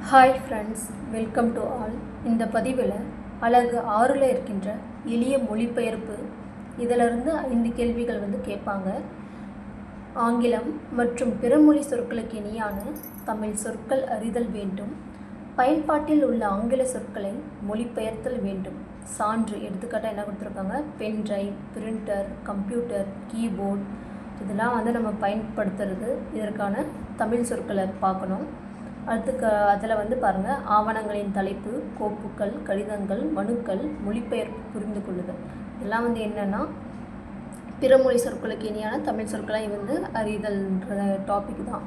Hi friends, welcome to all. இந்த பதிவில் அழகு 6ல் இருக்கின்ற எளிய மொழிபெயர்ப்பு இதிலிருந்து 5 கேள்விகள் கேட்பாங்க. ஆங்கிலம் மற்றும் பிறமொழி சொற்களுக்கு இணையான தமிழ் சொற்கள் அறிதல் வேண்டும். பயன்பாட்டில் உள்ள ஆங்கில சொற்களை மொழிபெயர்த்தல் வேண்டும். சான்று எடுத்துக்காட்டாக என்ன கொடுத்துருக்காங்க? Pen drive, printer, computer, keyboard இதெல்லாம் நம்ம பயன்படுத்துறது. இதற்கான தமிழ் சொற்களை பார்க்கணும். அதில் பாருங்கள், ஆவணங்களின் தலைப்பு, கோப்புக்கள், கடிதங்கள், மனுக்கள், மொழிபெயர்ப்பு, புரிந்து கொள்ளுதல். இதெல்லாம் என்னென்னா பிறமொழி சொற்களுக்கு இணையான தமிழ் சொற்களை அறிதல்ன்ற டாபிக் தான்.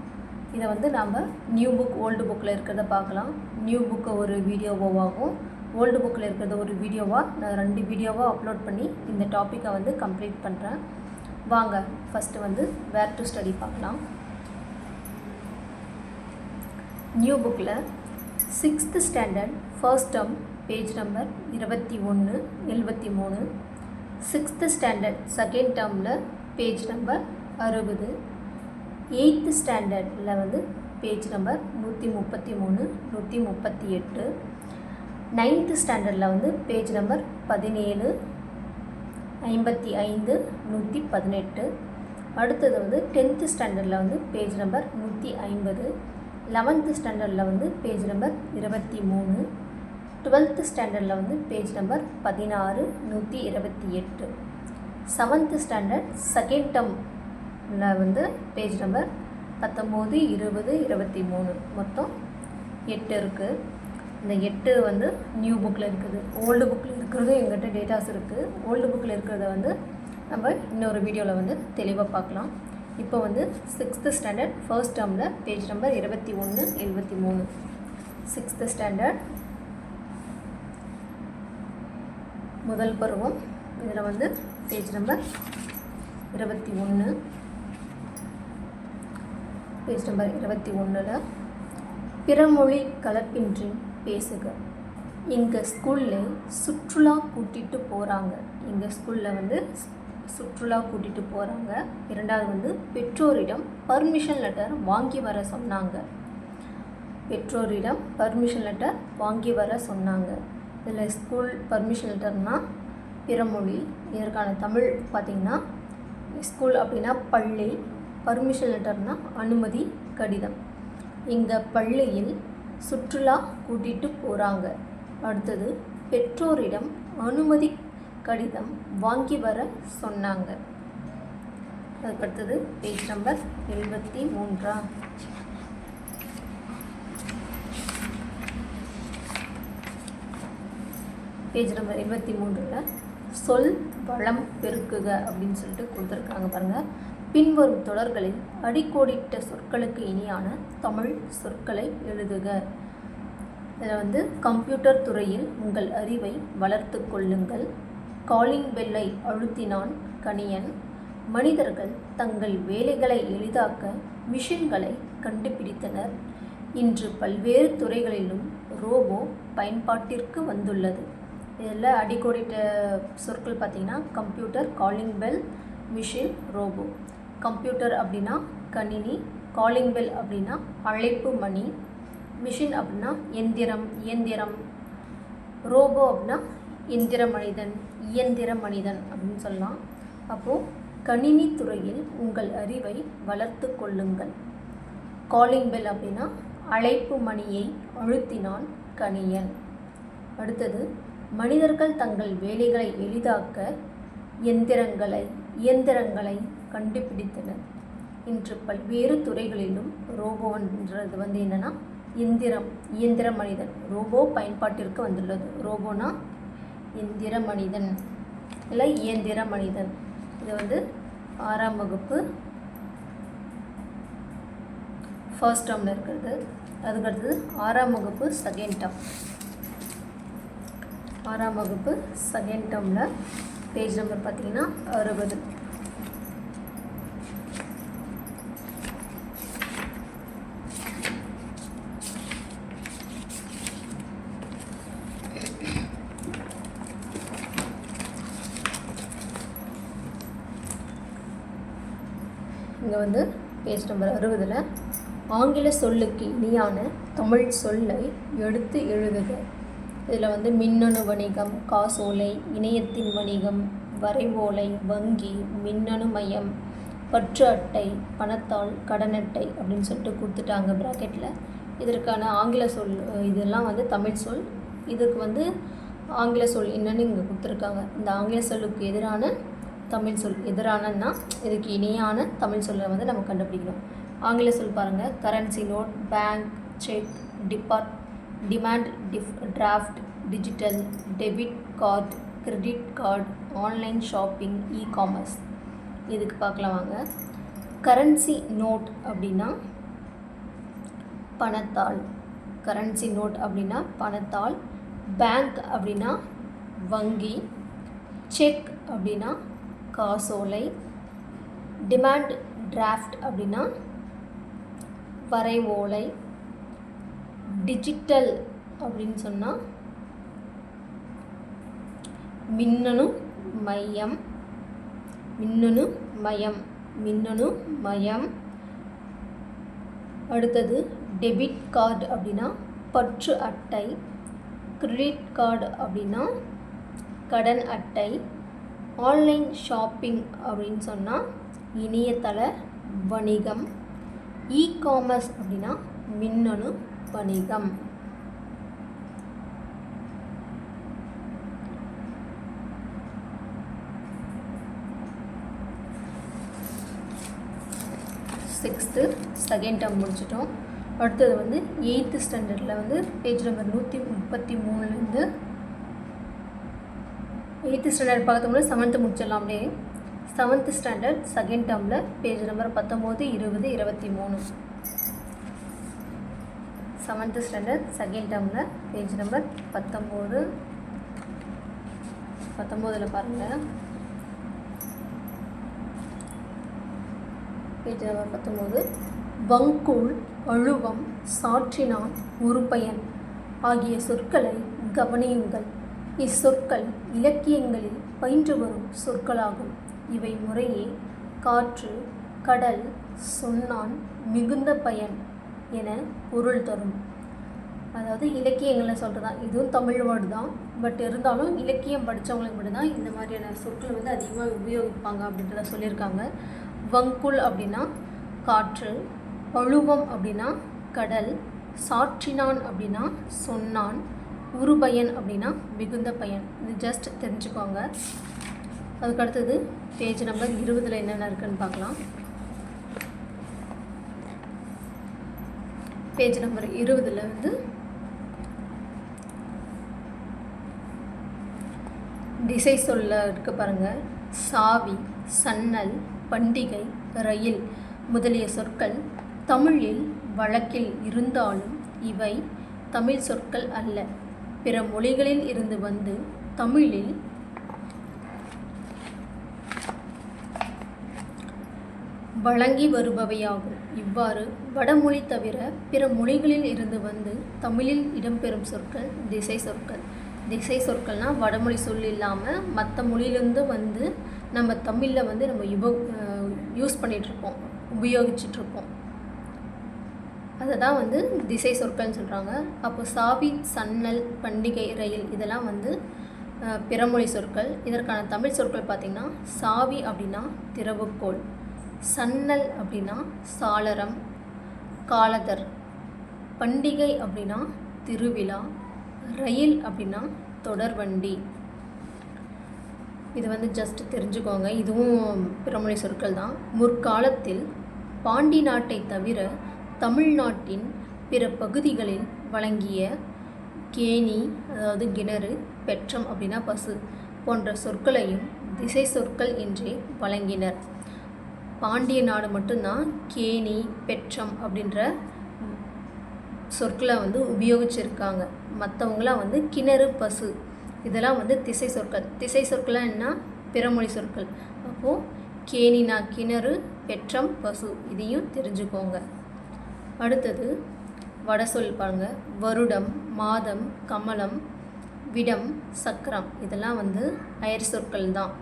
இதை நாம் நியூ புக், ஓல்டு புக்கில் இருக்கிறத பார்க்கலாம். நியூ புக்கை ஒரு வீடியோவாகவும் ஓல்டு புக்கில் இருக்கிறத ஒரு வீடியோவாக நான் 2 வீடியோவாக அப்லோட் பண்ணி இந்த டாப்பிக்கை கம்ப்ளீட் பண்ணுறேன். வாங்க ஃபஸ்ட்டு வேர் டு ஸ்டடி பார்க்கலாம். நியூ புக்கில் 6th standard first term page number 2173, 6th standard second டேர்மில் பேஜ் நம்பர் 60, 8th ஸ்டாண்டர்டில் பேஜ் நம்பர் 133, 138, 9th ஸ்டாண்டர்டில் பேஜ் நம்பர் 17, 55, 118. அடுத்தது 10th ஸ்டாண்டர்டில் பேஜ் நம்பர் 150, 11th ஸ்டாண்டர்டில் பேஜ் நம்பர் 23, 12th ஸ்டாண்டர்டில் page number 16, 128, 7th standard second டேர்மில் பேஜ் நம்பர் 19, 20, 23, மொத்தம் 8 இருக்குது. இந்த 8 நியூ புக்கில் இருக்குது. ஓல்டு புக்கில் இருக்கிறது எங்கிட்ட டேட்டாஸ் இருக்குது. ஓல்டு புக்கில் இருக்கிறத நம்ம இன்னொரு வீடியோவில் தெளிவாக பார்க்கலாம். இப்போ 6th ஸ்டாண்டர்ட் ஃபர்ஸ்ட் டேர்மில் பேஜ் நம்பர் 21, 73, 6th ஸ்டாண்டர்ட் முதல் பருவம். இதில் பேஜ் நம்பர் 21, பேஜ் நம்பர் 21ல் பிறமொழி கலப்பின்றி பேசுக. எங்கள் ஸ்கூலில் சுற்றுலா கூட்டிகிட்டு போகிறாங்க. எங்கள் ஸ்கூலில் சுற்றுலா கூட்டிகிட்டு போகிறாங்க. இரண்டாவது பெற்றோரிடம் பர்மிஷன் லெட்டர் வாங்கி வர சொன்னாங்க. பெற்றோரிடம் பர்மிஷன் லெட்டர் வாங்கி வர சொன்னாங்க. இதில் ஸ்கூல் பர்மிஷன் லெட்டர்னால் பிறமொழி. இதற்கான தமிழ் பார்த்திங்கன்னா, ஸ்கூல் அப்படின்னா பள்ளி, பர்மிஷன் லெட்டர்னால் அனுமதி கடிதம். எங்கள் பள்ளியில் சுற்றுலா கூட்டிகிட்டு போகிறாங்க. அடுத்தது பெற்றோரிடம் அனுமதி கடிதம் வாங்கி வர சொன்னாங்க. அதுக்கடுத்தது பேஜ் நம்பர் 73. பேஜ் நம்பர் 73ல் சொல் வளம் பெருக்குக அப்படின்னு சொல்லிட்டு கொடுத்துருக்காங்க. பாருங்கள், பின்வரும் தொடர்களில் அடிக்கோடிட்ட சொற்களுக்கு இணையான தமிழ் சொற்களை எழுதுக. இதில் கம்ப்யூட்டர் துறையில் உங்கள் அறிவை வளர்த்து கொள்ளுங்கள். காலிங் பெல்லை அழுத்தினான் கணியன். மனிதர்கள் தங்கள் வேலைகளை எளிதாக்க மிஷின்களை கண்டுபிடித்தனர். இன்று பல்வேறு துறைகளிலும் ரோபோ பயன்பாட்டிற்கு வந்துள்ளது. இதில் அடிக்கோடிட்ட சொற்கள் பார்த்திங்கன்னா computer, calling bell, machine, robot. Computer அப்படின்னா கணினி, காலிங் பெல் அப்படின்னா அழைப்பு மணி, மிஷின் அப்படின்னா இயந்திரம், ரோபோ அப்படின்னா இயந்திர மனிதன் அப்படின்னு சொல்லலாம். அப்போது கணினி துறையில் உங்கள் அறிவை வளர்த்து கொள்ளுங்கள். காலிங் பெல் அப்படின்னா அழைப்பு மணியை அழுத்தினான் கணியன். அடுத்தது மனிதர்கள் தங்கள் வேலைகளை எளிதாக்க இயந்திரங்களை கண்டுபிடித்தனர். இன்று பல்வேறு துறைகளிலும் ரோபோன்றது என்னென்னா இயந்திர மனிதன், ரோபோ பயன்பாட்டிற்கு வந்துள்ளது. ரோபோனா இயந்திர மனிதன் இல்லை இயந்திர மனிதன். இது 6ஆம் வகுப்பு ஃபர்ஸ்ட் டேர்மில் இருக்கிறது. அதுக்கடுத்தது 6ஆம் வகுப்பு செகண்ட் டேர்ம். 6ஆம் வகுப்பு செகண்ட் டேர்மில் பேஜ் நம்பர் பார்த்திங்கன்னா 60. இங்கே பேஜ் நம்பர் 60ல் ஆங்கில சொல்லுக்கு இணையான தமிழ் சொல்லை எடுத்து எழுதுக. இதில் வந்து மின்னணு வணிகம், காசோலை, இணையத்தின் வணிகம், வரைவோலை, வங்கி, மின்னணு மையம், பற்று அட்டை, பணத்தாள், கடன் அட்டை அப்படின்னு சொல்லிட்டு கொடுத்துட்டாங்க ப்ராக்கெட்டில். இதற்கான ஆங்கில சொல் இதெல்லாம் வந்து தமிழ் சொல். இதுக்கு வந்து ஆங்கில சொல் என்னன்னு இங்கே கொடுத்துருக்காங்க. இந்த ஆங்கில சொல்லுக்கு எதிரான தமிழ் சொல் எதிரானன்னா இதுக்கு இணையான தமிழ் சொல்லை வந்து நம்ம கண்டுபிடிக்கணும். ஆங்கில சொல் பாருங்கள். Currency note, bank, cheque, demand draft, digital, debit card, credit card, online shopping, e-commerce. இதுக்கு பார்க்கலாம் வாங்க. கரன்சி நோட் அப்படின்னா பணத்தாள். கரன்சி நோட் அப்படின்னா பணத்தாள். பேங்க் அப்படின்னா வங்கி. செக் அப்படின்னா காசோலை. டிமாண்ட் டிராஃப்ட் அப்படின்னா வரைவோலை. டிஜிட்டல் அப்படின்னு சொன்னால் மின்னணு மையம். மின்னணு மையம். அடுத்தது டெபிட் கார்டு அப்படின்னா பற்று அட்டை. கிரெடிட் கார்டு அப்படின்னா கடன் அட்டை. ஆன்லைன் ஷாப்பிங் அப்படின்னு சொன்னால் இணையதள வணிகம். இ-காமர்ஸ் அப்படின்னா மின்னணு வணிகம். சிக்ஸ்த்து செகண்ட் டேர்ம் முடிச்சிட்டோம். அடுத்தது வந்து 8th ஸ்டாண்டர்டில் வந்து பேஜ் நம்பர் 133 8th ஸ்டாண்டர்ட் பார்த்தோம்னா 7th முடிச்சிடலாம். அப்படியே 7th ஸ்டாண்டர்ட் செகண்ட் டேர்மில் page number 19, 20, 23. 7th standard second டேர்மில் பேஜ் நம்பர் 19 பாருங்கள். Page number 19. வங்கூழ், அழுவம், சாற்றினான், உருப்பயன் ஆகிய சொற்களை கவனியுங்கள். இச்சொற்கள் இலக்கியங்களில் பயின்று வரும் சொற்களாகும். இவை முறையே காற்று, கடல், சொன்னான், மிகுந்த பயன் என பொருள் தரும். அதாவது இலக்கியங்களில் சொல்கிறதான். இதுவும் தமிழ் வேர்டு தான். பட் இருந்தாலும் இலக்கியம் படித்தவங்களுக்கு மட்டும்தான் இந்த மாதிரியான சொற்கள் வந்து அதிகமாக உபயோகிப்பாங்க அப்படின்றத சொல்லியிருக்காங்க. வங்கூழ் அப்படின்னா காற்று. அழுவம் அப்படின்னா கடல். சாற்றினான் அப்படின்னா சொன்னான். உருபயன் அப்படின்னா மிகுந்த பயன். இது ஜஸ்ட் தெரிஞ்சுக்கோங்க. அதுக்கு அடுத்தது பேஜ் நம்பர் 20 என்னென்ன இருக்குன்னு பார்க்கலாம். பேஜ் நம்பர் 20 வந்து திசை சொல்ல இருக்க பாருங்கள். சாவி, சன்னல், பண்டிகை, ரயில் முதலிய சொற்கள் தமிழில் வழக்கில் இருந்தாலும் இவை தமிழ் சொற்கள் அல்ல. பிற மொழிகளில் இருந்து வந்து தமிழில் வழங்கி வருபவையாகும். இவ்வாறு வடமொழி தவிர பிற மொழிகளில் இருந்து வந்து தமிழில் இடம்பெறும் சொற்கள் திசை சொற்கள். திசை சொற்கள்னால் வடமொழி சொல் இல்லாமல் மற்ற மொழியிலேருந்து வந்து நம்ம தமிழில் வந்து நம்ம யூஸ் பண்ணிகிட்ருப்போம், உபயோகிச்சிட்ருப்போம். அதை தான் வந்து திசை சொற்கள்னு சொல்கிறாங்க. அப்போ சாவி, சன்னல், பண்டிகை, ரயில் இதெல்லாம் வந்து பிறமொழி சொற்கள். இதற்கான தமிழ் சொற்கள் பார்த்திங்கன்னா சாவி அப்படின்னா திறவுகோல். சன்னல் அப்படின்னா சாளரம், காலதர். பண்டிகை அப்படின்னா திருவிழா. ரயில் அப்படின்னா தொடர்வண்டி. இது வந்து ஜஸ்ட் தெரிஞ்சுக்கோங்க. இதுவும் பிறமொழி சொற்கள் தான். முற்காலத்தில் பாண்டி நாட்டை தவிர தமிழ்நாட்டின் பிற பகுதிகளில் வழங்கிய கேணி, அதாவது கிணறு, பெற்றம் அப்படின்னா பசு போன்ற சொற்களையும் திசை சொற்கள் என்றே வழங்கினர். பாண்டிய நாடு மட்டும்தான் கேணி, பெற்றம் அப்படின்ற சொற்களை வந்து உபயோகிச்சிருக்காங்க. மற்றவங்களாம் வந்து கிணறு, பசு இதெல்லாம் வந்து திசை சொற்கள். திசை சொற்கள்லாம் என்ன? பிறமொழி சொற்கள். அப்போது கேணினா கிணறு, பெற்றம், பசு இதையும் தெரிஞ்சுக்கோங்க. அடுத்தது வட சொல் பாருங்க. வருடம், மாதம், கமலம், விடம், சக்கரம் இதெல்லாம் வந்து அயர் சொற்கள் தான்.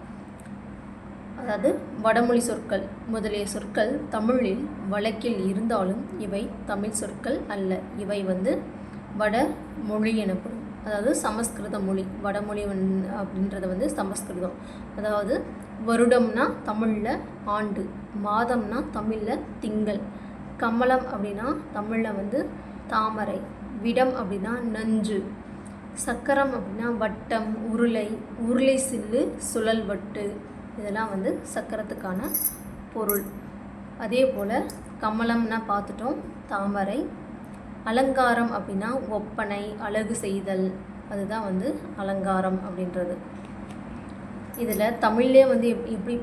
அதாவது வடமொழி சொற்கள் முதலிய சொற்கள் தமிழில் வழக்கில் இருந்தாலும் இவை தமிழ் சொற்கள் அல்ல. இவை வந்து வடமொழி எனப்படும். அதாவது சமஸ்கிருத மொழி. வடமொழி அப்படின்றது வந்து சமஸ்கிருதம். அதாவது வருடம்னா தமிழில் ஆண்டு, மாதம்னா தமிழில் திங்கள், கமலம் அப்படின்னா தமிழில் வந்து தாமரை, விடம் அப்படின்னா நஞ்சு, சக்கரம் அப்படின்னா வட்டம், உருளை சில்லு, சுழல் வட்டு, இதெல்லாம் வந்து சக்கரத்துக்கான பொருள். அதே போல் கமலம்னா பார்த்துட்டோம், தாமரை. அலங்காரம் அப்படின்னா ஒப்பனை, அழகு செய்தல், அதுதான் வந்து அலங்காரம் அப்படின்றது. இதில் தமிழ்லே வந்து எப்படி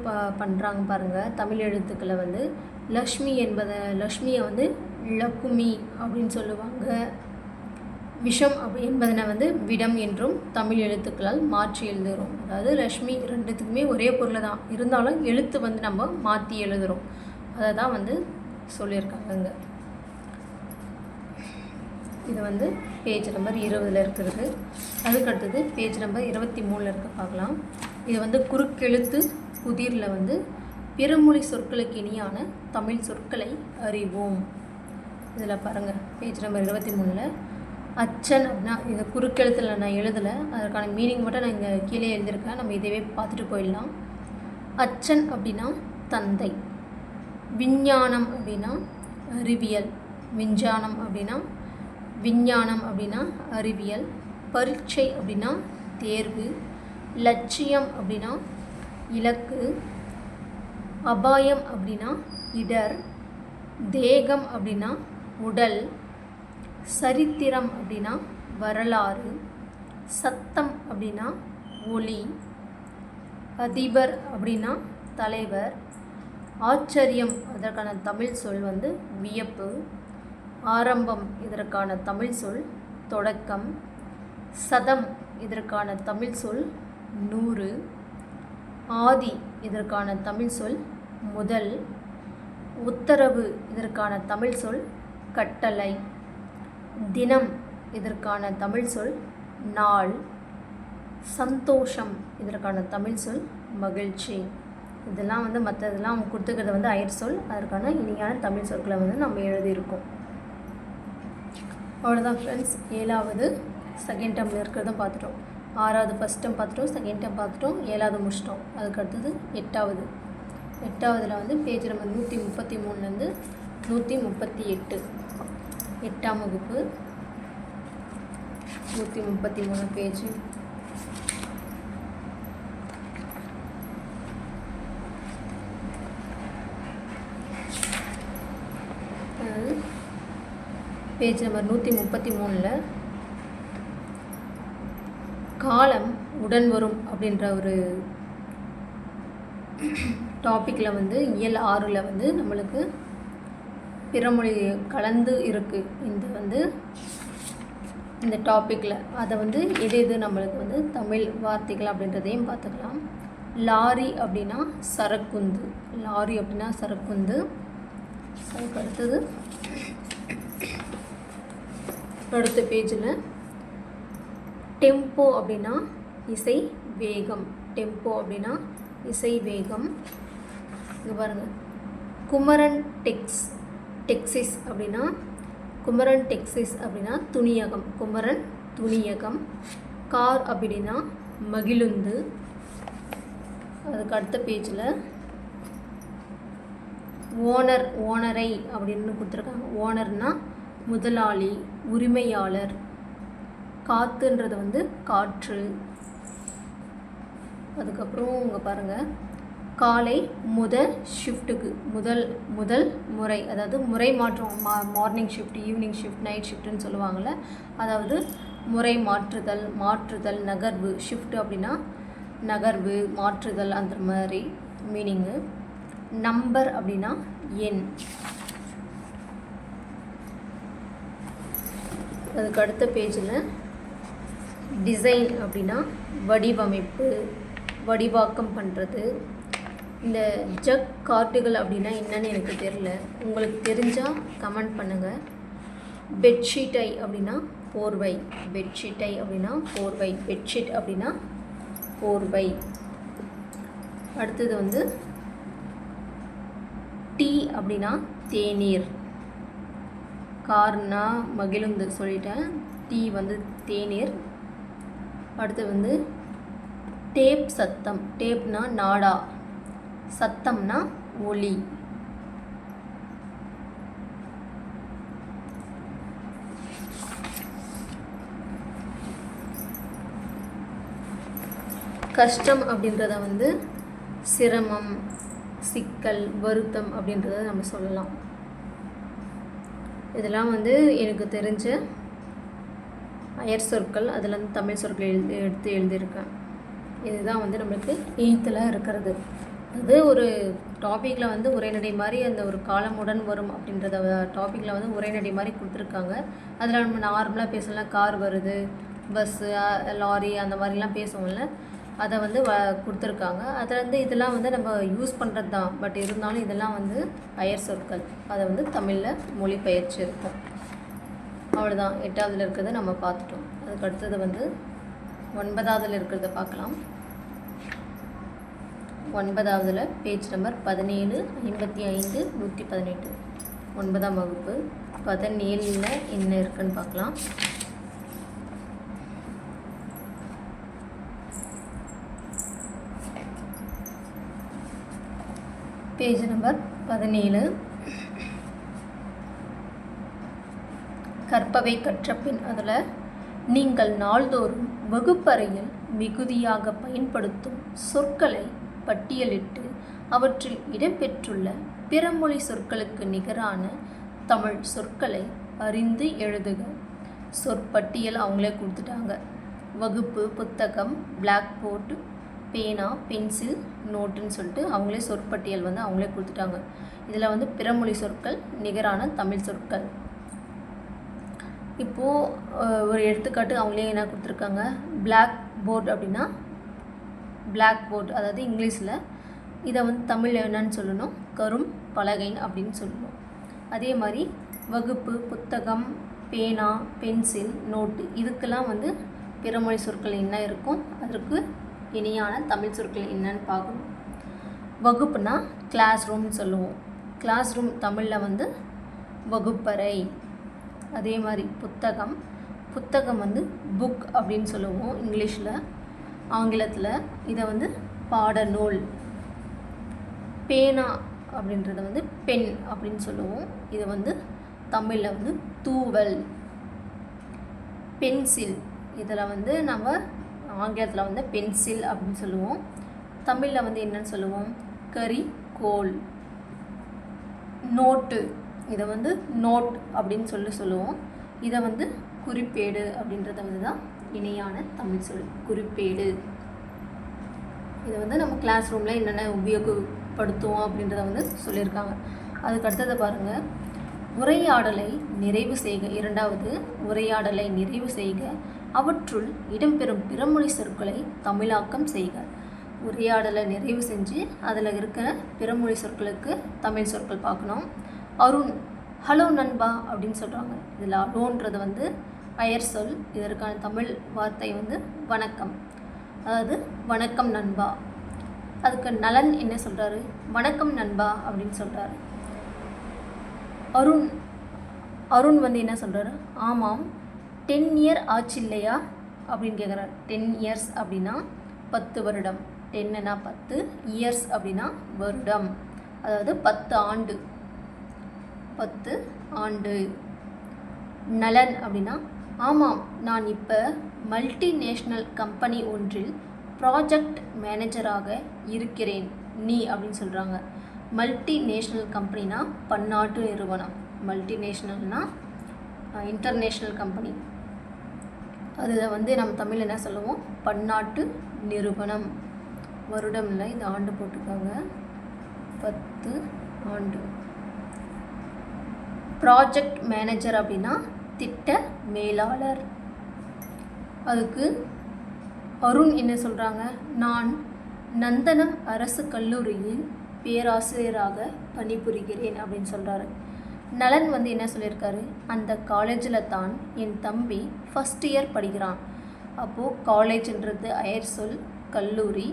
பண்ணுறாங்க பாருங்கள். தமிழ் எழுத்துக்களை வந்து லக்ஷ்மியை வந்து லக்குமி அப்படின்னு சொல்லுவாங்க. விஷம் என்பதனை வந்து விடம் என்றும் தமிழ் எழுத்துக்களால் மாற்றி எழுதுகிறோம். அதாவது லக்ஷ்மி ரெண்டுத்துக்குமே ஒரே பொருள் தான், இருந்தாலும் எழுத்து வந்து நம்ம மாற்றி எழுதுகிறோம். அதை தான் வந்து சொல்லியிருக்காங்க. இது வந்து பேஜ் நம்பர் 20 இருக்கிறது. அதுக்கடுத்தது பேஜ் நம்பர் 23 இருக்க பார்க்கலாம். இது வந்து குறுக்கெழுத்து புதிரில் வந்து பிறமொழி சொற்களுக்கு இனியான தமிழ் சொற்களை அறிவோம். இதில் பாருங்கள், பேஜ் நம்பர் 23 அச்சன் அப்படின்னா இது குறுக்கெழுத்தில் நான் எழுதலை, அதற்கான மீனிங் மட்டும் நான் இங்கே கீழே எழுதியிருக்கேன். நம்ம இதவே பார்த்துட்டு போயிடலாம். அச்சன் அப்படின்னா தந்தை. விஞ்ஞானம் அப்படின்னா அறிவியல். விஞ்ஞானம் அப்படின்னா விஞ்ஞானம் அப்படின்னா அறிவியல். பரீட்சை அப்படின்னா தேர்வு. லட்சியம் அப்படின்னா இலக்கு. அபாயம் அப்படின்னா இடர். தேகம் அப்படின்னா உடல். சரித்திரம் அப்படின்னா வரலாறு. சத்தம் அப்படின்னா ஒலி. அதிபர் அப்படின்னா தலைவர். ஆச்சரியம் அதற்கான தமிழ் சொல் வந்து வியப்பு. ஆரம்பம் இதற்கான தமிழ் சொல் தொடக்கம். சதம் இதற்கான தமிழ் சொல் 100. ஆதி இதற்கான தமிழ் சொல் முதல். உத்தரவு இதற்கான தமிழ் சொல் கட்டளை. தினம் இதற்கான தமிழ் சொல் நாள். சந்தோஷம் இதற்கான தமிழ் சொல் மகிழ்ச்சி. இதெல்லாம் வந்து மற்றதெல்லாம் அவங்க கொடுத்துக்கிறது வந்து அயற் சொல். அதற்கான இனியான தமிழ் சொற்களை வந்து நம்ம எழுதியிருக்கோம். அவ்வளோதான் ஃப்ரெண்ட்ஸ். 7வது செகண்ட் டேர்மில் இருக்கிறதும் பார்த்துட்டோம். 6வது ஃபஸ்ட் டேர்ம் பார்த்துட்டோம், செகண்ட் டேர்ம் பார்த்துட்டோம், 7வது முடிச்சிட்டோம். அதுக்கடுத்தது 8வதில் வந்து பேஜ் நம்பர் 133 138 8ஆம் வகுப்பு 133 பேஜ். பேஜ் நம்பர் 133 காலம் உடன் வரும் அப்படின்ற ஒரு டாப்பிக்கில் வந்து இயல் 6ல் வந்து நம்மளுக்கு பிறமொழி கலந்து இருக்குது. இந்த டாப்பிக்கில் அதை வந்து எது நம்மளுக்கு வந்து தமிழ் வார்த்தைகள் அப்படின்றதையும் பார்த்துக்கலாம். லாரி அப்படின்னா சரக்குந்து. லாரி அப்படின்னா சரக்குந்து. அதுக்கு அடுத்தது அடுத்த பேஜில் டெம்போ அப்படின்னா இசை வேகம். டெம்போ அப்படின்னா இசை வேகம். இங்கே பாருங்கள், குமரன் டெக்ஸிஸ் அப்படின்னா துணியகம். குமரன் துணியகம். கார் அப்படின்னா மகிழுந்து. அதுக்கு அடுத்த பேஜில் ஓனரை அப்படின்னு கொடுத்துருக்காங்க. ஓனர்னா முதலாளி, உரிமையாளர். காத்துன்றது வந்து காற்று. அதுக்கப்புறம் இங்கே பாருங்கள், காலை ஷிஃப்ட்டுக்கு முதல் முறை, அதாவது முறை மாற்றம். Morning shift, evening shift, night ஷிஃப்ட்டுன்னு சொல்லுவாங்கள்ல. அதாவது முறை மாற்றுதல், நகர்வு. ஷிஃப்ட் அப்படின்னா நகர்வு, மாற்றுதல், அந்த மாதிரி மீனிங்கு. நம்பர் அப்படின்னா எண். அதுக்கு அடுத்த பேஜில் டிசைன் அப்படின்னா வடிவமைப்பு, வடிவாக்கம் பண்ணுறது. இந்த ஜக் கார்டுகள் அப்படின்னா என்னன்னு எனக்கு தெரியல, உங்களுக்கு தெரிஞ்சால் கமெண்ட் பண்ணுங்கள். பெட்ஷீட்டை அப்படின்னா போர்வை. பெட்ஷீட்டை அப்படின்னா போர்வை. பெட்ஷீட் அப்படின்னா போர்வை. அடுத்தது வந்து டீ அப்படின்னா தேநீர். கார்னா மகிழுந்து சொல்லிட்டேன். டீ வந்து தேநீர். அடுத்து வந்து டேப் சத்தம். டேப்னா நாடா, சத்தம்னா ஒலி. கஷ்டம் அப்படின்றத வந்து சிரமம், சிக்கல், வருத்தம் அப்படின்றத நம்ம சொல்லலாம். இதெல்லாம் வந்து எனக்கு தெரிஞ்ச அயர் சொற்கள், அதில் வந்து தமிழ் சொற்கள் எடுத்து எழுதியிருக்கேன். இதுதான் வந்து நம்மளுக்கு 8th இருக்கிறது. அது ஒரு டாப்பிக்கில் வந்து உரைநடை மாதிரி அந்த ஒரு காலமுடன் வரும் அப்படின்றத டாப்பிக்கில் வந்து உரைநடை மாதிரி கொடுத்துருக்காங்க. அதில் நம்ம நார்மலாக பேசலாம். கார் வருது, பஸ்ஸு, லாரி அந்த மாதிரிலாம் பேசுவோம்ல, அதை வந்து கொடுத்துருக்காங்க. அதில் வந்து இதெல்லாம் வந்து நம்ம யூஸ் பண்ணுறது தான். பட் இருந்தாலும் இதெல்லாம் வந்து அயர் சொற்கள். அதை வந்து தமிழில் மொழிபெயர்ச்சி இருக்கும். அவ்வளோதான். 8th இருக்கிறத நம்ம பார்த்துட்டோம். அதுக்கு அடுத்தது வந்து 9th இருக்கிறத பார்க்கலாம். 9th page number 17, 55, 118. 9ஆம் வகுப்பு 17ல் என்ன இருக்குன்னு பார்க்கலாம். Page number 17. கற்பவை கற்றபின் அதில் நீங்கள் நாள்தோறும் வகுப்பறையில் மிகுதியாக பயன்படுத்தும் சொற்களை பட்டியலிட்டு அவற்றில் இடம்பெற்றுள்ள பிறமொழி சொற்களுக்கு நிகரான தமிழ் சொற்களை அறிந்து எழுதுக. சொற்பட்டியல் அவங்களே கொடுத்துட்டாங்க. வகுப்பு, புத்தகம், பிளாக் போர்டு, பேனா, பென்சில், நோட்டுன்னு சொல்லிட்டு அவங்களே சொற்பட்டியல் வந்து அவங்களே கொடுத்துட்டாங்க. இதில் வந்து பிறமொழி சொற்கள், நிகரான தமிழ் சொற்கள். இப்போது ஒரு எடுத்துக்காட்டு அவங்களே என்ன கொடுத்துருக்காங்க. பிளாக் போர்டு அப்படின்னா பிளாக் போர்டு, அதாவது இங்கிலீஷில். இதை வந்து தமிழ் என்னன்னு சொல்லணும், கரும் பலகைன் அப்படின்னு சொல்லணும். அதே மாதிரி வகுப்பு, புத்தகம், பேனா, பென்சில், நோட்டு, இதுக்கெல்லாம் வந்து பிறமொழி சொற்கள் என்ன இருக்கும், அதற்கு இணையான தமிழ் சொற்கள் என்னன்னு பார்க்கணும். வகுப்புனா கிளாஸ் ரூம்னு சொல்லுவோம். கிளாஸ் ரூம் தமிழில் வந்து வகுப்பறை. அதே மாதிரி புத்தகம் வந்து புக் அப்படின்னு சொல்லுவோம் இங்கிலீஷில். ஆங்கிலத்தில் இதை வந்து பாடநூல். பேனா அப்படின்றத வந்து பென் அப்படின்னு சொல்லுவோம். இதை வந்து தமிழில் வந்து தூவல். பென்சில், இதில் வந்து நம்ம ஆங்கிலத்தில் வந்து பென்சில் அப்படின்னு சொல்லுவோம். தமிழில் வந்து என்னன்னு சொல்லுவோம், கரிக்கோல். நோட்டு, இதை வந்து நோட் அப்படின்னு சொல்லுவோம். இதை வந்து குறிப்பேடு அப்படின்றத வந்து தான் இணையான தமிழ் சொல், குறிப்பேடு. இதை வந்து நம்ம கிளாஸ் ரூமில் என்னென்ன உபயோகப்படுத்துவோம் அப்படின்றத வந்து சொல்லியிருக்காங்க. அதுக்கு அடுத்ததை பாருங்கள். உரையாடலை நிறைவு செய்க. 2வது உரையாடலை நிறைவு செய்க. அவற்றுள் இடம்பெறும் பிறமொழி சொற்களை தமிழாக்கம் செய்க. உரையாடலை நிறைவு செஞ்சு அதில் இருக்கிற பிறமொழி சொற்களுக்கு தமிழ் சொற்கள் பார்க்கணும். அருண், ஹலோ நண்பா அப்படின்னு சொல்கிறாங்க. இதில் ஹலோன்றது வந்து அயர் சொல். இதற்கான தமிழ் வார்த்தை வந்து வணக்கம், அதாவது வணக்கம் நண்பா. அதுக்கு நலன் என்ன சொல்கிறாரு, வணக்கம் நண்பா அப்படின்னு சொல்கிறாரு. அருண் வந்து என்ன சொல்கிறாரு, ஆமாம் 10 year ஆச்சு இல்லையா அப்படின்னு கேட்குறாரு. 10 years அப்படின்னா 10 வருடம். 10னா 10, இயர்ஸ் அப்படின்னா வருடம், அதாவது 10 ஆண்டு. 10 ஆண்டு. நலன் அப்படின்னா ஆமாம், நான் இப்போ மல்டிநேஷ்னல் கம்பெனி ஒன்றில் ப்ராஜெக்ட் மேனேஜராக இருக்கிறேன் நீ அப்படின்னு சொல்கிறாங்க. மல்டிநேஷ்னல் கம்பெனினா பன்னாட்டு நிறுவனம். மல்டிநேஷ்னல்னால் இன்டர்நேஷ்னல் கம்பெனி. அதில் வந்து நம்ம தமிழ் என்ன சொல்லுவோம், பன்னாட்டு நிறுவனம். வருடம் இல்லை, இந்த ஆண்டு போட்டுக்காங்க. 10 ஆண்டு. ப்ராஜெக்ட் மேனேஜர் அப்படின்னா திட்ட மேலாளர். அதுக்கு அருண் என்ன சொல்கிறாங்க, நான் நந்தனம் அரசு கல்லூரியில் பேராசிரியராக பணிபுரிகிறேன் அப்படின்னு சொல்கிறாரு. நலன் வந்து என்ன சொல்லியிருக்காரு, அந்த காலேஜில் தான் என் தம்பி ஃபஸ்ட் இயர் படிக்கிறான். அப்போது காலேஜ்ன்றது அயர் சொல், கல்லூரி.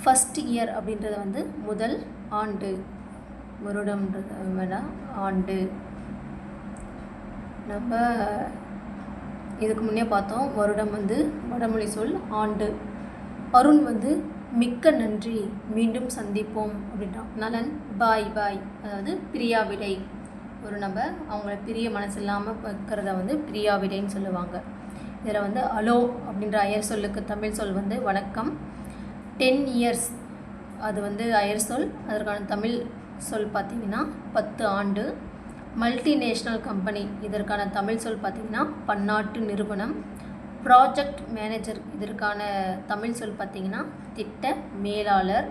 ஃபஸ்ட் இயர் அப்படின்றது வந்து முதல் ஆண்டு. வருடம்ன்றது விட ஆண்டு. நம்ம இதுக்கு முன்னே பார்த்தோம், வருடம் வந்து வடமொழி சொல், ஆண்டு. அருண் வந்து மிக்க நன்றி, மீண்டும் சந்திப்போம் அப்படின்றான். நலன் பாய் பாய், அதாவது பிரியாவிடை. ஒரு நம்ம அவங்கள பிரிய மனசு இல்லாமல் வைக்கிறத வந்து பிரியாவிடைன்னு சொல்லுவாங்க. இதில் வந்து அலோ அப்படின்ற அயர் சொல்லுக்கு தமிழ் சொல் வந்து வணக்கம். 10 இயர்ஸ் அது வந்து அயர் சொல், அதற்கான தமிழ் சொல் பார்த்திங்கன்னா 10 ஆண்டு. மல்டிநேஷ்னல் கம்பெனி, இதற்கான தமிழ் சொல் பார்த்திங்கன்னா பன்னாட்டு நிறுவனம். ப்ராஜெக்ட் மேனேஜர், இதற்கான தமிழ் சொல் பார்த்திங்கன்னா திட்ட மேலாளர்.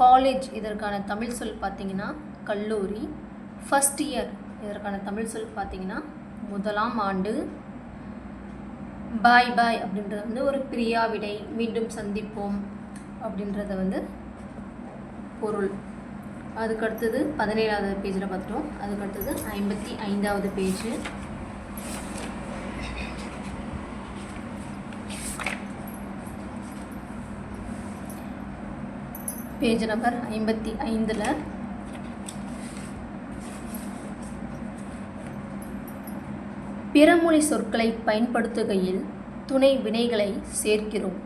காலேஜ், இதற்கான தமிழ் சொல் பார்த்திங்கன்னா கல்லூரி. ஃபஸ்ட் இயர், இதற்கான தமிழ் சொல் பார்த்திங்கன்னா முதலாம் ஆண்டு. பாய் பாய் அப்படின்றது வந்து ஒரு பிரியாவிடை, மீண்டும் சந்திப்போம் அப்படின்றத வந்து பொருள். அதுக்கடுத்தது 17வது பேஜில் பார்த்துட்டோம். அதுக்கடுத்தது 55வது பேஜ். பேஜ் நம்பர் 55ல் பிறமொழி சொற்களை பயன்படுத்துகையில் துணை வினைகளை சேர்க்கிறோம்.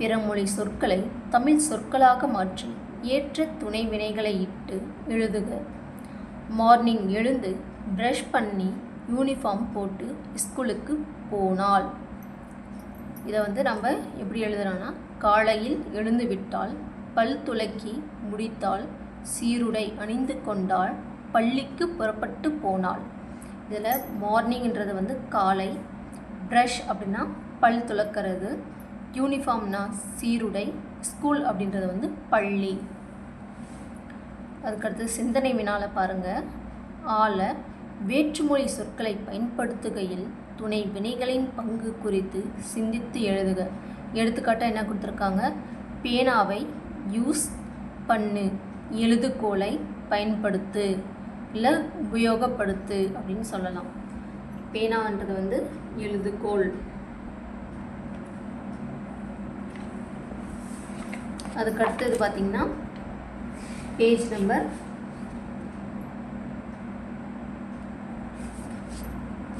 பிறமொழி சொற்களை தமிழ் சொற்களாக மாற்றி ஏற்ற துணை வினைகளை இட்டு எழுதுக. மார்னிங் எழுந்து ப்ரஷ் பண்ணி யூனிஃபார்ம் போட்டு ஸ்கூலுக்கு போனாள். இதை வந்து நம்ம எப்படி எழுதுறோன்னா, காலையில் எழுந்து விட்டால், பல் துலக்கி முடித்தால், சீருடை அணிந்து கொண்டாள், பள்ளிக்கு புறப்பட்டு போனாள். இதில் மார்னிங்கிறது வந்து காலை, ப்ரஷ் அப்படின்னா பல் துலக்கிறது, யூனிஃபார்ம்னா சீருடை, ஸ்கூல் அப்படின்றது வந்து பள்ளி. அதுக்கடுத்து சிந்தனை வினால பாருங்கள். ஆல வேற்றுமொழி சொற்களை பயன்படுத்துகையில் துணை வினைகளின் பங்கு குறித்து சிந்தித்து எழுதுக. எடுத்துக்காட்டாக என்ன கொடுத்துருக்காங்க, பேனாவை யூஸ் பண்ணு, எழுதுகோலை பயன்படுத்து, இல்லை உபயோகப்படுத்து அப்படின்னு சொல்லலாம். பேனான்றது வந்து எழுதுகோல். அதுக்கடுத்தது பார்த்திங்கன்னா பேஜ் நம்பர்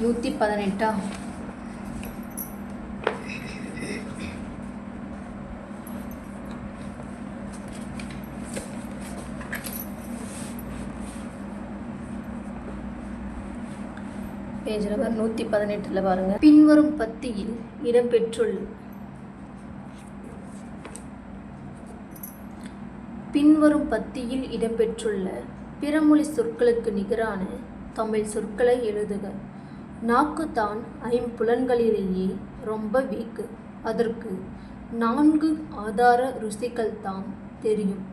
118. பேஜ் நம்பர் 118 பாருங்கள். பின்வரும் பத்தியில் இடம்பெற்றுள்ள பிறமொழி சொற்களுக்கு நிகரான தமிழ் சொற்களை எழுதுக. நாக்குத்தான் ஐம்புலன்களிலேயே ரொம்ப வீக்கு, அதற்கு 4 ஆதார ருசிகள் தாம் தெரியும்.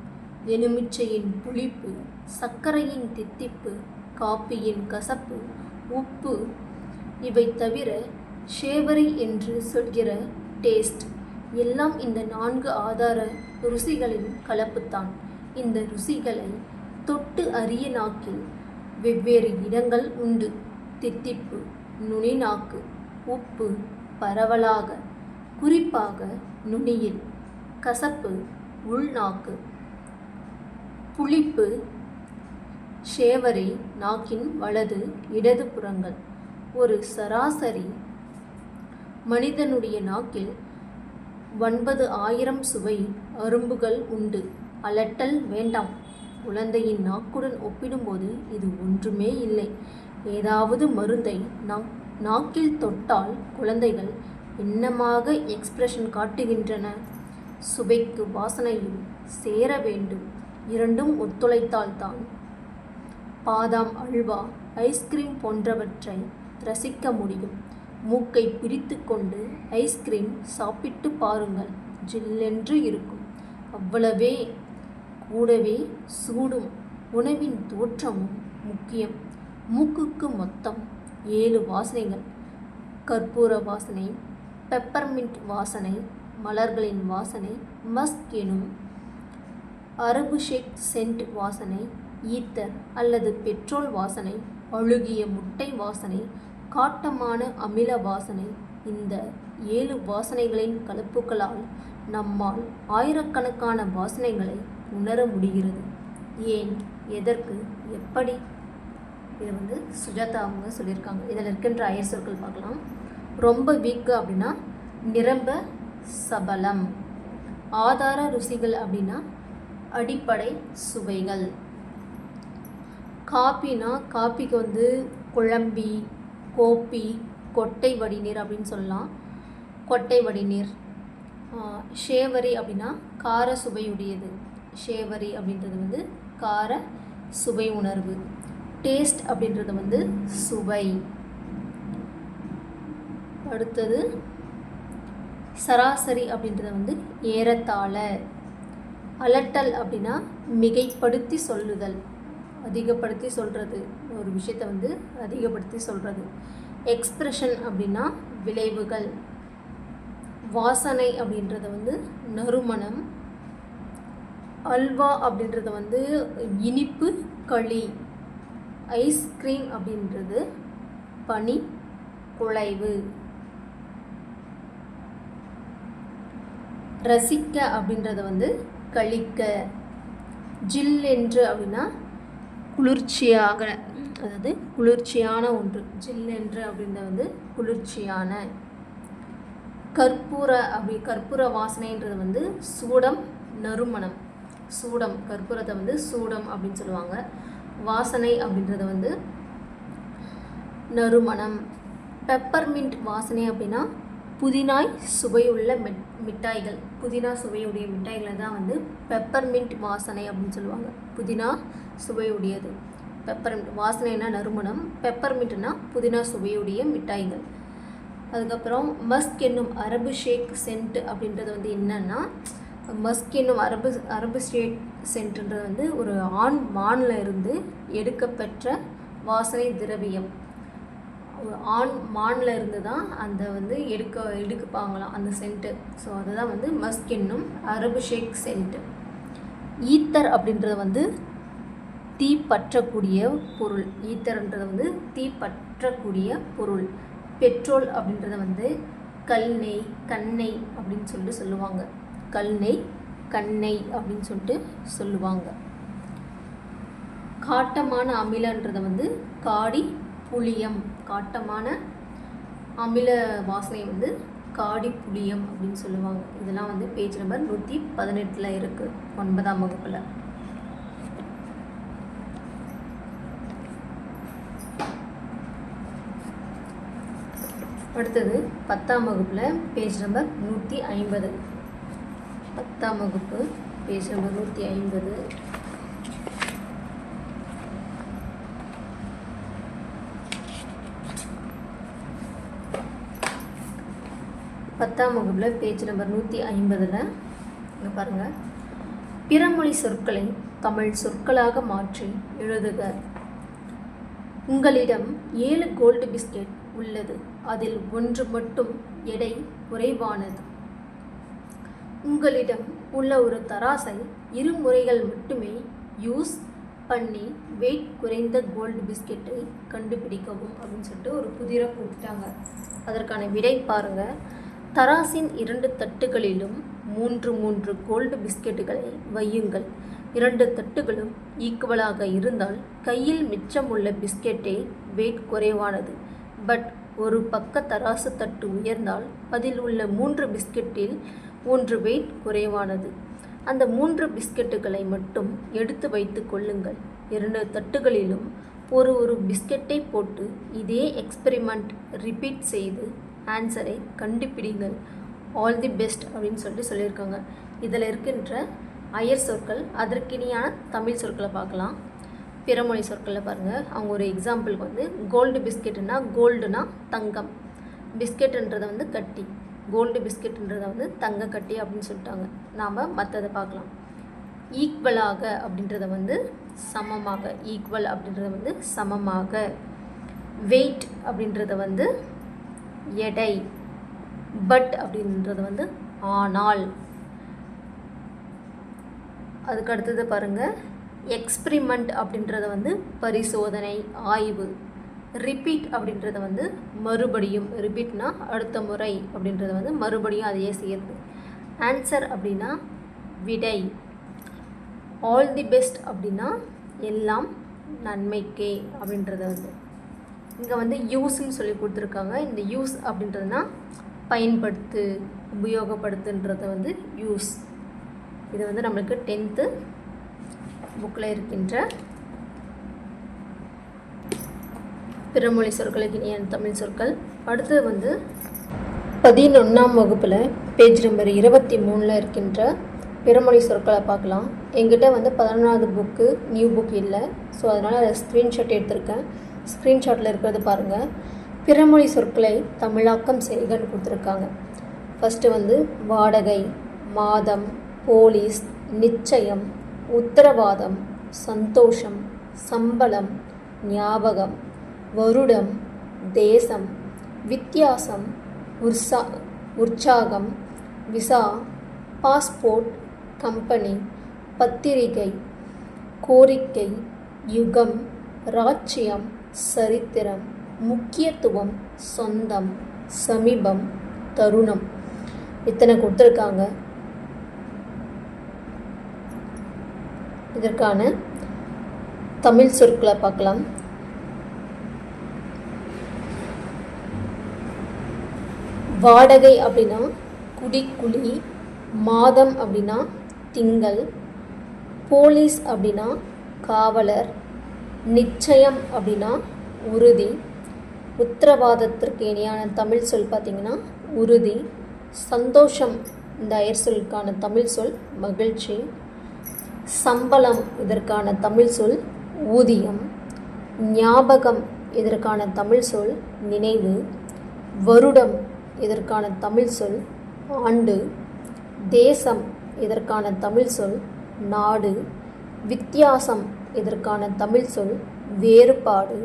எலுமிச்சையின் புளிப்பு, சர்க்கரையின் தித்திப்பு, காப்பியின் கசப்பு, உப்பு. இவை தவிர ஷேவரி என்று சொல்கிற டேஸ்ட் எல்லாம் இந்த 4 ஆதார ருசிகளின் கலப்புத்தான். இந்த ருசிகளை தொட்டு அறிய நாக்கில் வெவ்வேறு இடங்கள் உண்டு. தித்திப்பு நுனி நாக்கு, உப்பு பரவலாக, குறிப்பாக நுனியில், கசப்பு உள்நாக்கு, புளிப்பு ஷேவரி நாக்கின் வலது இடது புறங்கள். ஒரு சராசரி மனிதனுடைய நாக்கில் 9000 சுவை அரும்புகள் உண்டு. அலட்டல் வேண்டாம். குழந்தையின் நாக்குடன் ஒப்பிடும்போது இது ஒன்றுமே இல்லை. ஏதாவது மருந்தை நாக்கில் தொட்டால் குழந்தைகள் என்னமாக எக்ஸ்பிரஷன் காட்டுகின்றன. சுவைக்கு வாசனையும் சேர வேண்டும், இரண்டும் ஒத்துழைத்தால்தான் பாதாம் அல்வா, ஐஸ்கிரீம் போன்றவற்றை ரசிக்க முடியும். மூக்கை பிடித்து கொண்டு ஐஸ்கிரீம் சாப்பிட்டு பாருங்கள், ஜில்லென்று இருக்கும். அவ்வளவே. கூடவே சூடும் உணவின் தோற்றமும் முக்கியம். மூக்குக்கு மொத்தம் 7 வாசனைகள். கற்பூர வாசனை, பெப்பர்மின்ட் வாசனை, மலர்களின் வாசனை, மஸ்க் எனும் அரபுஷேக் சென்ட் வாசனை, ஈத்தர் அல்லது பெட்ரோல் வாசனை, அழுகிய முட்டை வாசனை, காட்டமான அமில வாசனை. இந்த 7 வாசனைகளின் கலப்புகளால் நம்மால் ஆயிரக்கணக்கான வாசனைகளை உணர முடிகிறது. ஏன் எதற்கு, எப்படி. இது வந்து சுஜாதா அவங்க சொல்லியிருக்காங்க. இதில் இருக்கின்ற அயர் சொற்கள் பார்க்கலாம். ரொம்ப வீக்கு அப்படின்னா நிரம்ப சபலம். ஆதார ருசிகள் அப்படின்னா அடிப்படை சுவைகள். காப்பினா காப்பிக்கு வந்து குழம்பி, கோப்பி, கொட்டை வடிநீர் அப்படின்னு சொல்லலாம். கொட்டை வடிநீர். ஷேவரி அப்படின்னா கார சுவையுடையது. ஷேவரி அப்படின்றது வந்து கார சுவை உணர்வு. டேஸ்ட் அப்படின்றது வந்து சுவை. அடுத்தது சராசரி அப்படின்றது வந்து ஏறத்தாழ. அலட்டல் அப்படின்னா மிகைப்படுத்தி சொல்லுதல், அதிகப்படுத்தி சொல்கிறது, ஒரு விஷயத்தை வந்து அதிகப்படுத்தி சொல்கிறது. எக்ஸ்பிரஷன் அப்படின்னா விளைவுகள். வாசனை அப்படின்றத வந்து நறுமணம். அல்வா அப்படின்றத வந்து இனிப்பு களி. ஐஸ்கிரீம் அப்படின்றது பனி குழைவு. ரசிக்க அப்படின்றத வந்து கழிக்க. ஜில்லென்று அப்படின்னா குளிர்ச்சியாக, அதாவது குளிர்ச்சியான ஒன்று. ஜில்லென்று அப்படின்றது வந்து குளிர்ச்சியான. கற்பூர வாசனைன்றது வந்து சூடம் நறுமணம். சூடம், கற்பூரத்தை வந்து சூடம் அப்படின்னு சொல்லுவாங்க. வாசனை அப்படின்றது வந்து நறுமணம். பெப்பர்மின்ட் வாசனை அப்படின்னா புதினாய் சுவையுள்ள மிட்டாய்கள். புதினா சுவையுடைய மிட்டாய்களை தான் வந்து பெப்பர்மின்ட் வாசனை அப்படின்னு சொல்லுவாங்க. புதினா சுவையுடையது. பெப்பர்மின்ட் வாசனைனா நறுமணம், பெப்பர்மின்ட்னா புதினா சுவையுடைய மிட்டாய்கள். அதுக்கப்புறம் மஸ்க் என்னும் அரபு ஷேக் சென்ட் அப்படின்றது வந்து என்னன்னா, மஸ்க் என்னும் அரபு ஷேக் சென்ட்ன்றது வந்து ஒரு ஆண் மானில் இருந்து எடுக்கப்பெற்ற வாசனை திரவியம். ஆண் மானில் இருந்து தான் அந்த வந்து எடுக்கப்பாங்களாம் அந்த சென்ட்டு. ஸோ அதுதான் வந்து மஸ்க் என்னும் அரபு ஷேக் சென்ட். ஈத்தர் அப்படின்றது வந்து தீப்பற்றக்கூடிய பொருள். ஈத்தர்ன்றது வந்து தீப்பற்றக்கூடிய பொருள். பெட்ரோல் அப்படின்றத வந்து கல்நெய், கண்ணெய் அப்படின்னு சொல்லிட்டு சொல்லுவாங்க. கல்நெய், கண்ணெய் அப்படின்னு சொல்லிட்டு சொல்லுவாங்க. காட்டமான அமிலன்றதை வந்து காடி புளியம். காட்டமான அமில வாசனை வந்து காடி புளியம் அப்படின்னு சொல்லுவாங்க. இதெல்லாம் வந்து பேஜ் நம்பர் 118 இருக்குது, 9ஆம் வகுப்பில். அடுத்தது 10ஆம் வகுப்பில் பேஜ் நம்பர் 150. 10ஆம் வகுப்பு பேஜ் நம்பர் 150. பத்தாம் வகுப்பில் பேஜ் நம்பர் 150. இங்கே பாருங்கள். பிறமொழி சொற்களை தமிழ் சொற்களாக மாற்றி எழுதுக. உங்களிடம் 7 கோல்டு பிஸ்கெட் உள்ளது. அதில் 1 மட்டும் எடை குறைவானது. உங்களிடம் உள்ள ஒரு தராசை 2 முறைகள் மட்டுமே யூஸ் பண்ணி வெயிட் குறைந்த கோல்டு பிஸ்கெட்டை கண்டுபிடிக்கவும் அப்படின்னு சொல்லிட்டு ஒரு புதிரை கொடுத்துட்டாங்க. அதற்கான விடை பாருங்கள். தராசின் 2 தட்டுகளிலும் 3 கோல்டு பிஸ்கெட்டுகளை வையுங்கள். 2 தட்டுகளும் ஈக்குவலாக இருந்தால் கையில் மிச்சமுள்ள பிஸ்கெட்டே வெயிட் குறைவானது. பட் ஒரு பக்க தராசு தட்டு உயர்ந்தால் அதில் உள்ள 3 பிஸ்கெட்டில் 1 வெயிட் குறைவானது. அந்த 3 பிஸ்கெட்டுகளை மட்டும் எடுத்து வைத்து கொள்ளுங்கள். 2 தட்டுகளிலும் ஒரு பிஸ்கெட்டை போட்டு இதே எக்ஸ்பெரிமெண்ட் ரிப்பீட் செய்து ஆன்சரை கண்டுபிடிங்கள். ஆல் தி பெஸ்ட் அப்படின்னு சொல்லியிருக்காங்க. இதில் இருக்கின்ற அயர் சொற்கள், அதற்கினியான தமிழ் சொற்களை பார்க்கலாம். பிறமொழி சொற்களில் பாருங்கள். அவங்க ஒரு எக்ஸாம்பிளுக்கு வந்து கோல்டு பிஸ்கெட்டுனா, கோல்டுனா தங்கம், பிஸ்கெட்டுன்றதை வந்து கட்டி, கோல்டு பிஸ்கெட்டுன்றதை வந்து தங்க கட்டி அப்படின்னு சொல்லிட்டாங்க. நாம் மற்றதை பார்க்கலாம். ஈக்குவலாக அப்படின்றத வந்து சமமாக, ஈக்குவல் அப்படின்றத வந்து சமமாக. வெயிட் அப்படின்றத வந்து எடை. பட் அப்படின்றது வந்து ஆனால். அதுக்கு அடுத்தது பாருங்கள். எக்ஸ்பிரிமெண்ட் அப்படின்றத வந்து பரிசோதனை, ஆய்வு. ரிப்பீட் அப்படின்றத வந்து மறுபடியும், ரிப்பீட்னா அடுத்த முறை அப்படின்றத வந்து மறுபடியும் அதையே செய்யறது. ஆன்சர் அப்படின்னா விடை. ஆல் தி பெஸ்ட் அப்படின்னா எல்லாம் நன்மைக்கே அப்படின்றத வந்து இங்கே வந்து யூஸ்ன்னு சொல்லி கொடுத்துருக்காங்க. இந்த யூஸ் அப்படின்றதுனா பயன்படுத்து, உபயோகப்படுத்துன்றத வந்து யூஸ். இது வந்து நம்மளுக்கு 10th புக்கில் இருக்கின்ற பிறமொழி சொற்களுக்கு இணையான தமிழ் சொற்கள். அடுத்தது வந்து 11ஆம் வகுப்பில் பேஜ் நம்பர் 23 இருக்கின்ற பிறமொழி சொற்களை பார்க்கலாம். எங்கிட்ட வந்து 11வது புக்கு நியூ புக் இல்லை, ஸோ அதனால் அதை ஸ்க்ரீன்ஷாட் எடுத்திருக்கேன். ஸ்க்ரீன்ஷாட்டில் இருக்கிறது பாருங்கள். பிறமொழி சொற்களை தமிழாக்கம் செய்கன்னு கொடுத்துருக்காங்க. ஃபஸ்ட்டு வந்து வாடகை, மாதம், போலீஸ், நிச்சயம், உத்தரவாதம், சந்தோஷம், சம்பளம், ஞாபகம், வருடம், தேசம், வித்தியாசம், உற்சாகம், விசா, பாஸ்போர்ட், கம்பெனி, பத்திரிகை, கோரிக்கை, யுகம், ராச்சியம், சரித்திரம், முக்கியத்துவம், சொந்தம், சமீபம், தருணம். இத்தனை கொடுத்துருக்காங்க. இதற்கான தமிழ் சொற்களை பார்க்கலாம். வாடகை அப்படின்னா குடிக்குழி, மாதம் அப்படின்னா திங்கள், போலீஸ் அப்படின்னா காவலர், நிச்சயம் அப்படின்னா உறுதி, உத்தரவாதத்திற்கு இணையான தமிழ் சொல் பார்த்திங்கன்னா உறுதி, சந்தோஷம் இந்த அயர் சொல்லுக்கான தமிழ் சொல் மகிழ்ச்சி, சம்பளம் இதற்கான தமிழ் சொல் ஊதியம், ஞாபகம் இதற்கான தமிழ் சொல் நினைவு, வருடம் இதற்கான தமிழ் சொல் ஆண்டு, தேசம் இதற்கான தமிழ் சொல் நாடு, வித்தியாசம் இதற்கான தமிழ் சொல் வேறுபாடு,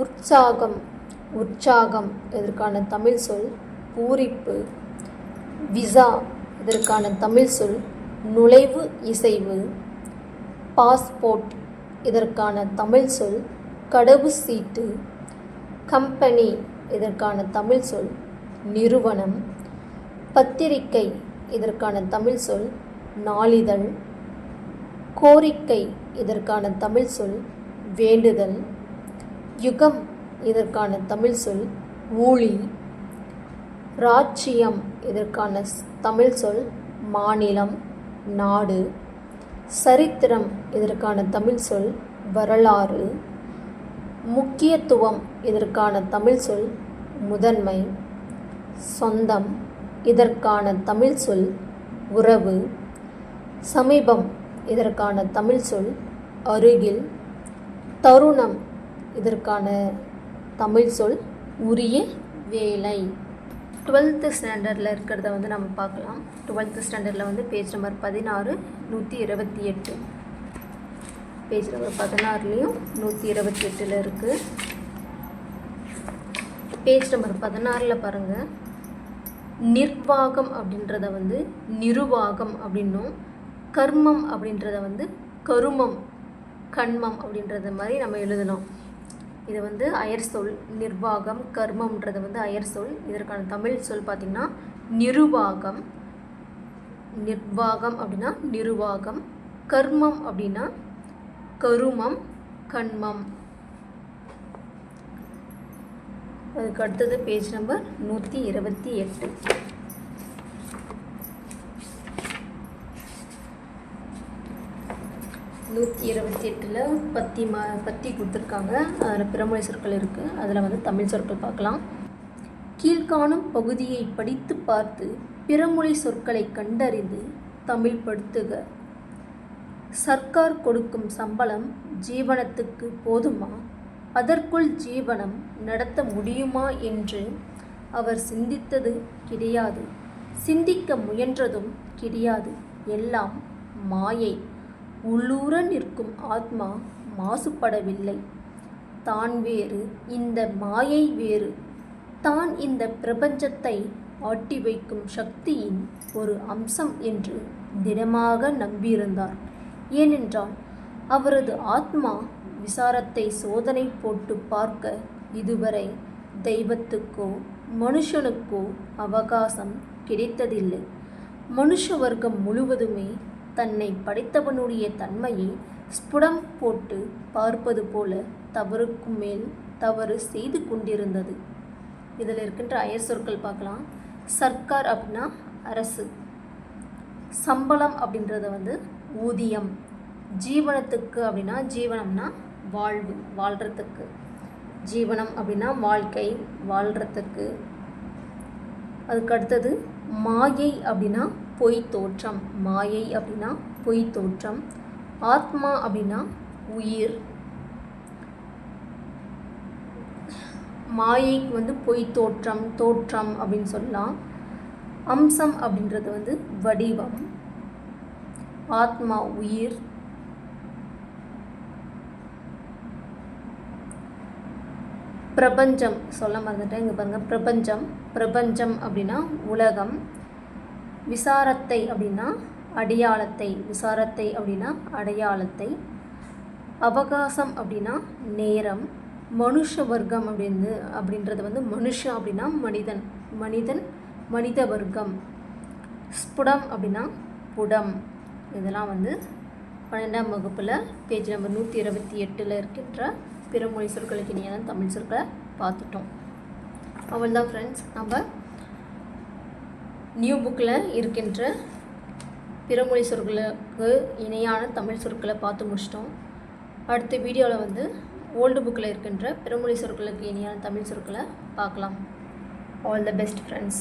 உற்சாகம் இதற்கான தமிழ் சொல் பூரிப்பு, விசா இதற்கான தமிழ் சொல் நுழைவு இசைவு, பாஸ்போர்ட் இதற்கான தமிழ் சொல் கடவுச்சீட்டு, கம்பெனி இதற்கான தமிழ் சொல் நிறுவனம், பத்திரிகை இதற்கான தமிழ் சொல் நாளிதழ், கோரிக்கை இதற்கான தமிழ் சொல் வேண்டுதல், யுகம் இதற்கான தமிழ் சொல் ஊழி, ராச்சியம் இதற்கான தமிழ் சொல் மாநிலம் நாடு, சரித்திரம் இதற்கான தமிழ் சொல் வரலாறு, முக்கியத்துவம் இதற்கான தமிழ் சொல் முதன்மை, சொந்தம் இதற்கான தமிழ் சொல் உறவு, சமீபம் இதற்கான தமிழ் சொல் அருகில், தருணம் இதற்கான தமிழ் சொல் உரிய வேலை. 12th ஸ்டாண்டர்டில் இருக்கிறத வந்து நம்ம பார்க்கலாம். 12th ஸ்டாண்டர்டில் வந்து பேஜ் நம்பர் 16 128, பேஜ் நம்பர் 16லேயும் 128 இருக்குது. பேஜ் நம்பர் 16 பாருங்கள். நிர்வாகம் அப்படின்றத வந்து நிருவாகம் அப்படின்னும், கர்மம் அப்படின்றத வந்து கருமம், கண்மம் அப்படின்றத மாதிரி நம்ம எழுதணும். இது வந்து அயர் சொல். நிர்வாகம், கர்மம்ன்றது வந்து அயர் சொல். இதற்கான தமிழ் சொல் பார்த்திங்கன்னா நிருவாகம். நிர்வாகம் அப்படின்னா நிருவாகம், கர்மம் அப்படின்னா கருமம், கண்மம். அதுக்கு அடுத்தது பேஜ் நம்பர் 128. 128 பத்தி கொடுத்துருக்காங்க. அதில் பிறமொழி சொற்கள் இருக்குது. அதில் வந்து தமிழ் சொற்கள் பார்க்கலாம். கீழ்காணும் பகுதியை படித்து பார்த்து பிறமொழி சொற்களை கண்டறிந்து தமிழ் படுத்துக. சர்க்கார் கொடுக்கும் சம்பளம் ஜீவனத்துக்கு போதுமா? அதற்குள் ஜீவனம் நடத்த முடியுமா என்று அவர் சிந்தித்தது கிடையாது. சிந்திக்க முயன்றதும் கிடையாது. எல்லாம் மாயை. உள்ளூர நிற்கும் ஆத்மா மாசுபடவில்லை. தான் வேறு, இந்த மாயை வேறு. தான் இந்த பிரபஞ்சத்தை ஆட்டி வைக்கும் சக்தியின் ஒரு அம்சம் என்று திடமாக நம்பியிருந்தார். ஏனென்றால் அவரது ஆத்மா விசாரத்தை சோதனை போட்டு பார்க்க இதுவரை தெய்வத்துக்கோ மனுஷனுக்கோ அவகாசம் கிடைத்ததில்லை. மனுஷ வர்க்கம் முழுவதுமே தன்னை படைத்தவனுடைய தன்மையை ஸ்புடம் போட்டு பார்ப்பது போல தவறுக்கு மேல் தவறு செய்து கொண்டிருந்தது. இதில் இருக்கின்ற அயர் சொற்கள் பார்க்கலாம். சர்க்கார் அப்படின்னா அரசு, சம்பளம் அப்படின்றத வந்து ஊதியம், ஜீவனத்துக்கு அப்படின்னா ஜீவனம்னா வாழ்வு, வாழ்கிறதுக்கு, ஜீவனம் அப்படின்னா வாழ்க்கை, வாழ்கிறதுக்கு. அதுக்கு அடுத்தது மாயை அப்படின்னா பொய் தோற்றம், மாயை அப்படின்னா பொய் தோற்றம். ஆத்மா அப்படின்னா உயிர், மாயைக்கு வந்து பொய் தோற்றம், தோற்றம் அப்படின்னு சொல்லலாம். அம்சம் அப்படின்றது வந்து வடிவம், ஆத்மா உயிர், பிரபஞ்சம் சொல்ல மறந்துட்டேன், இங்கே பாருங்கள். பிரபஞ்சம், பிரபஞ்சம் அப்படின்னா உலகம். விசாரத்தை அப்படின்னா அடையாளத்தை, விசாரத்தை அப்படின்னா அடையாளத்தை. அவகாசம் அப்படின்னா நேரம். மனுஷ வர்க்கம் அப்படின்றது வந்து மனுஷன் அப்படின்னா மனிதன், மனிதன் மனித வர்க்கம். ஸ்புடம் அப்படின்னா புடம். இதெல்லாம் வந்து 12ஆம் வகுப்பில் பேஜ் நம்பர் 128 இருக்கின்ற பிறமொழி சொற்களுக்கு இணையான தமிழ் சொற்களை பார்த்துட்டோம். அவ்வளோதான் ஃப்ரெண்ட்ஸ், நம்ம நியூ புக்கில் இருக்கின்ற பிறமொழி சொற்களுக்கு இணையான தமிழ் சொற்களை பார்த்து முடிச்சிட்டோம். அடுத்த வீடியோவில் வந்து ஓல்டு புக்கில் இருக்கின்ற பிறமொழி சொற்களுக்கு இணையான தமிழ் சொற்களை பார்க்கலாம். All the best friends.